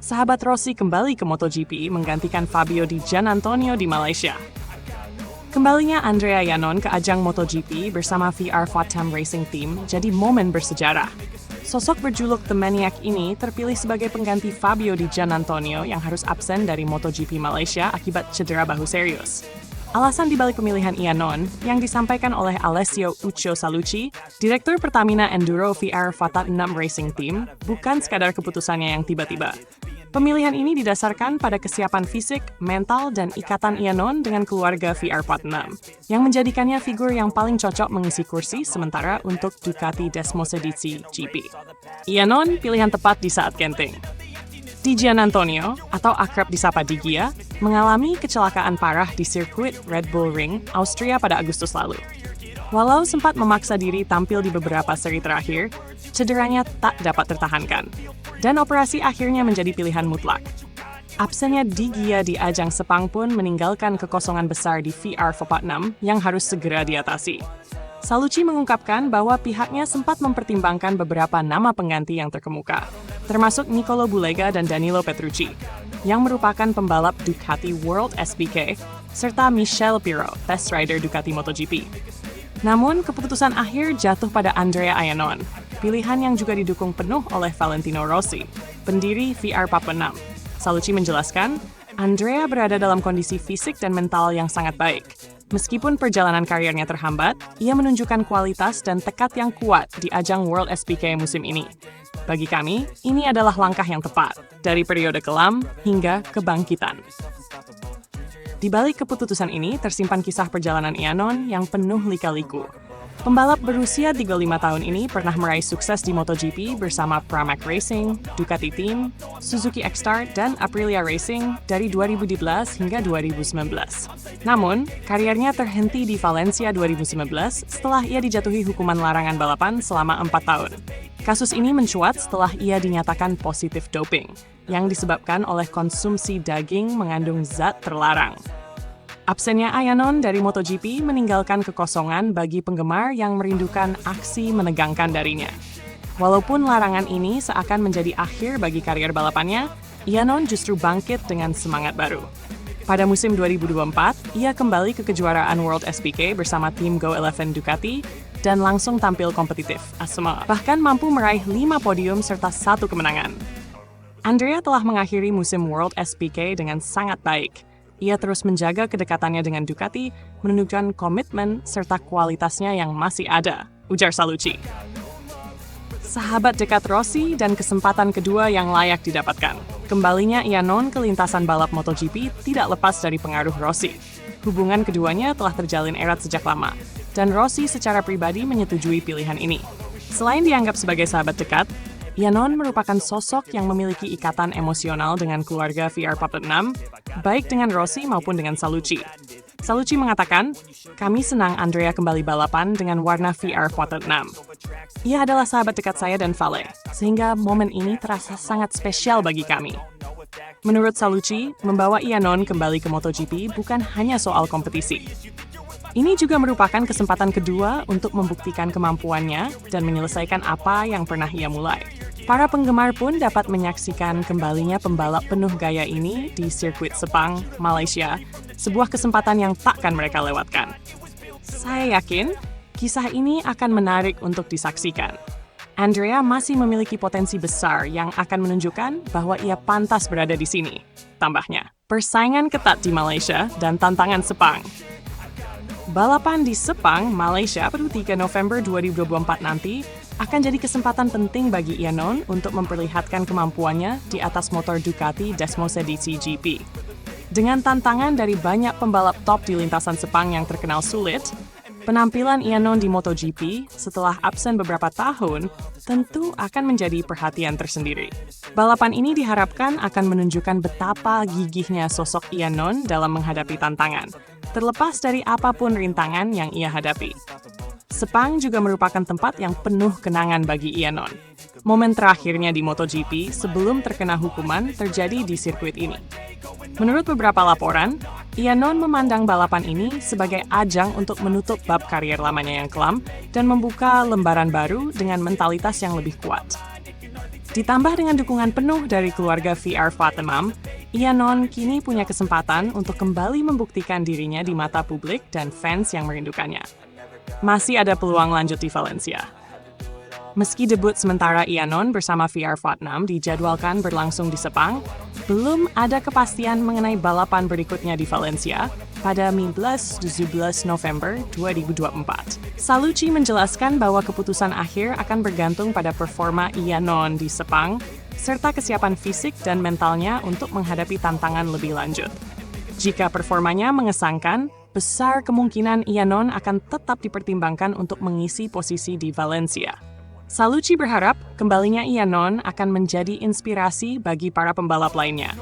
sahabat Rossi kembali ke MotoGP menggantikan Fabio Di Giannantonio di Malaysia. Kembalinya Andrea Iannon ke ajang MotoGP bersama VR410 Racing Team jadi momen bersejarah. Sosok berjuluk The Maniac ini terpilih sebagai pengganti Fabio Di Giannantonio yang harus absen dari MotoGP Malaysia akibat cedera bahu serius. Alasan dibalik pemilihan Iannon yang disampaikan oleh Alessio Uccio Salucci, Direktur Pertamina Enduro VR410 Racing Team, bukan sekadar keputusannya yang tiba-tiba. Pemilihan ini didasarkan pada kesiapan fisik, mental, dan ikatan Iannon dengan keluarga VR46, yang menjadikannya figur yang paling cocok mengisi kursi sementara untuk Ducati Desmosedici GP. Iannon pilihan tepat di saat genting. Di Giannantonio, atau akrab disapa Digia, mengalami kecelakaan parah di sirkuit Red Bull Ring, Austria pada Agustus lalu. Walau sempat memaksa diri tampil di beberapa seri terakhir, cederanya tak dapat tertahankan, dan operasi akhirnya menjadi pilihan mutlak. Absennya Digia di ajang Sepang pun meninggalkan kekosongan besar di VR46 yang harus segera diatasi. Salucci mengungkapkan bahwa pihaknya sempat mempertimbangkan beberapa nama pengganti yang terkemuka, termasuk Nicolo Bulega dan Danilo Petrucci, yang merupakan pembalap Ducati World SBK, serta Michel Pirro, test rider Ducati MotoGP. Namun, keputusan akhir jatuh pada Andrea Iannon, pilihan yang juga didukung penuh oleh Valentino Rossi, pendiri VR46. Salucci menjelaskan, Andrea berada dalam kondisi fisik dan mental yang sangat baik. Meskipun perjalanan karirnya terhambat, ia menunjukkan kualitas dan tekad yang kuat di ajang World SBK musim ini. Bagi kami, ini adalah langkah yang tepat, dari periode kelam hingga kebangkitan. Di balik keputusan ini tersimpan kisah perjalanan Iannon yang penuh lika-liku. Pembalap berusia 35 tahun ini pernah meraih sukses di MotoGP bersama Pramac Racing, Ducati Team, Suzuki X-Star, dan Aprilia Racing dari 2012 hingga 2019. Namun, karirnya terhenti di Valencia 2019 setelah ia dijatuhi hukuman larangan balapan selama 4 tahun. Kasus ini mencuat setelah ia dinyatakan positif doping, yang disebabkan oleh konsumsi daging mengandung zat terlarang. Absennya Iannon dari MotoGP meninggalkan kekosongan bagi penggemar yang merindukan aksi menegangkan darinya. Walaupun larangan ini seakan menjadi akhir bagi karier balapannya, Iannon justru bangkit dengan semangat baru. Pada musim 2024, ia kembali ke kejuaraan World SBK bersama tim Go11 Ducati dan langsung tampil kompetitif, bahkan mampu meraih 5 podium serta 1 kemenangan. Andrea telah mengakhiri musim World SBK dengan sangat baik. Ia terus menjaga kedekatannya dengan Ducati, menunjukkan komitmen serta kualitasnya yang masih ada, ujar Salucci. Sahabat dekat Rossi dan kesempatan kedua yang layak didapatkan. Kembalinya Iannon ke lintasan balap MotoGP tidak lepas dari pengaruh Rossi. Hubungan keduanya telah terjalin erat sejak lama, dan Rossi secara pribadi menyetujui pilihan ini. Selain dianggap sebagai sahabat dekat, Iannon merupakan sosok yang memiliki ikatan emosional dengan keluarga VR46, baik dengan Rossi maupun dengan Salucci. Salucci mengatakan, kami senang Andrea kembali balapan dengan warna VR46. Ia adalah sahabat dekat saya dan Vale, sehingga momen ini terasa sangat spesial bagi kami. Menurut Salucci, membawa Iannon kembali ke MotoGP bukan hanya soal kompetisi. Ini juga merupakan kesempatan kedua untuk membuktikan kemampuannya dan menyelesaikan apa yang pernah ia mulai. Para penggemar pun dapat menyaksikan kembalinya pembalap penuh gaya ini di sirkuit Sepang, Malaysia, sebuah kesempatan yang takkan mereka lewatkan. Saya yakin, kisah ini akan menarik untuk disaksikan. Andrea masih memiliki potensi besar yang akan menunjukkan bahwa ia pantas berada di sini. Tambahnya, persaingan ketat di Malaysia dan tantangan Sepang. Balapan di Sepang, Malaysia pada 3 November 2024 nanti akan jadi kesempatan penting bagi Iannon untuk memperlihatkan kemampuannya di atas motor Ducati Desmosedici GP. Dengan tantangan dari banyak pembalap top di lintasan Sepang yang terkenal sulit, penampilan Iannon di MotoGP setelah absen beberapa tahun tentu akan menjadi perhatian tersendiri. Balapan ini diharapkan akan menunjukkan betapa gigihnya sosok Iannon dalam menghadapi tantangan, terlepas dari apapun rintangan yang ia hadapi. Sepang juga merupakan tempat yang penuh kenangan bagi Iannon. Momen terakhirnya di MotoGP sebelum terkena hukuman terjadi di sirkuit ini. Menurut beberapa laporan, Iannon memandang balapan ini sebagai ajang untuk menutup bab karier lamanya yang kelam dan membuka lembaran baru dengan mentalitas yang lebih kuat. Ditambah dengan dukungan penuh dari keluarga VR Fatemam, Iannon kini punya kesempatan untuk kembali membuktikan dirinya di mata publik dan fans yang merindukannya. Masih ada peluang lanjut di Valencia. Meski debut sementara Iannon bersama VR Vietnam dijadwalkan berlangsung di Sepang, belum ada kepastian mengenai balapan berikutnya di Valencia pada 17 November 2024. Salucci menjelaskan bahwa keputusan akhir akan bergantung pada performa Iannon di Sepang, serta kesiapan fisik dan mentalnya untuk menghadapi tantangan lebih lanjut. Jika performanya mengesankan, besar kemungkinan Iannon akan tetap dipertimbangkan untuk mengisi posisi di Valencia. Salucci berharap kembalinya Iannon akan menjadi inspirasi bagi para pembalap lainnya,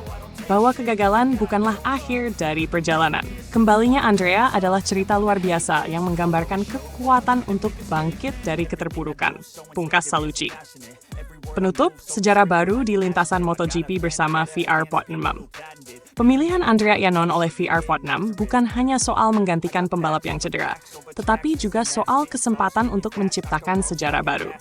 bahwa kegagalan bukanlah akhir dari perjalanan. Kembalinya Andrea adalah cerita luar biasa yang menggambarkan kekuatan untuk bangkit dari keterpurukan, pungkas Salucci. Penutup, sejarah baru di lintasan MotoGP bersama VR Vietnam. Pemilihan Andrea Iannon oleh VR Vietnam bukan hanya soal menggantikan pembalap yang cedera, tetapi juga soal kesempatan untuk menciptakan sejarah baru.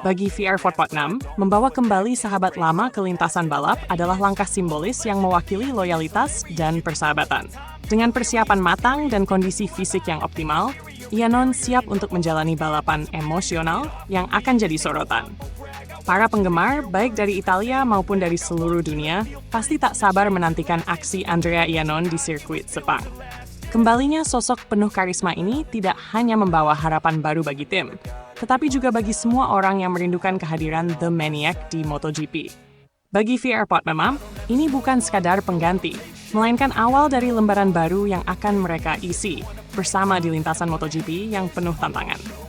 Bagi VR Vietnam, membawa kembali sahabat lama ke lintasan balap adalah langkah simbolis yang mewakili loyalitas dan persahabatan. Dengan persiapan matang dan kondisi fisik yang optimal, Iannon siap untuk menjalani balapan emosional yang akan jadi sorotan. Para penggemar, baik dari Italia maupun dari seluruh dunia, pasti tak sabar menantikan aksi Andrea Iannon di sirkuit Sepang. Kembalinya sosok penuh karisma ini tidak hanya membawa harapan baru bagi tim, tetapi juga bagi semua orang yang merindukan kehadiran The Maniac di MotoGP. Bagi VR Vietnam, ini bukan sekadar pengganti, melainkan awal dari lembaran baru yang akan mereka isi bersama di lintasan MotoGP yang penuh tantangan.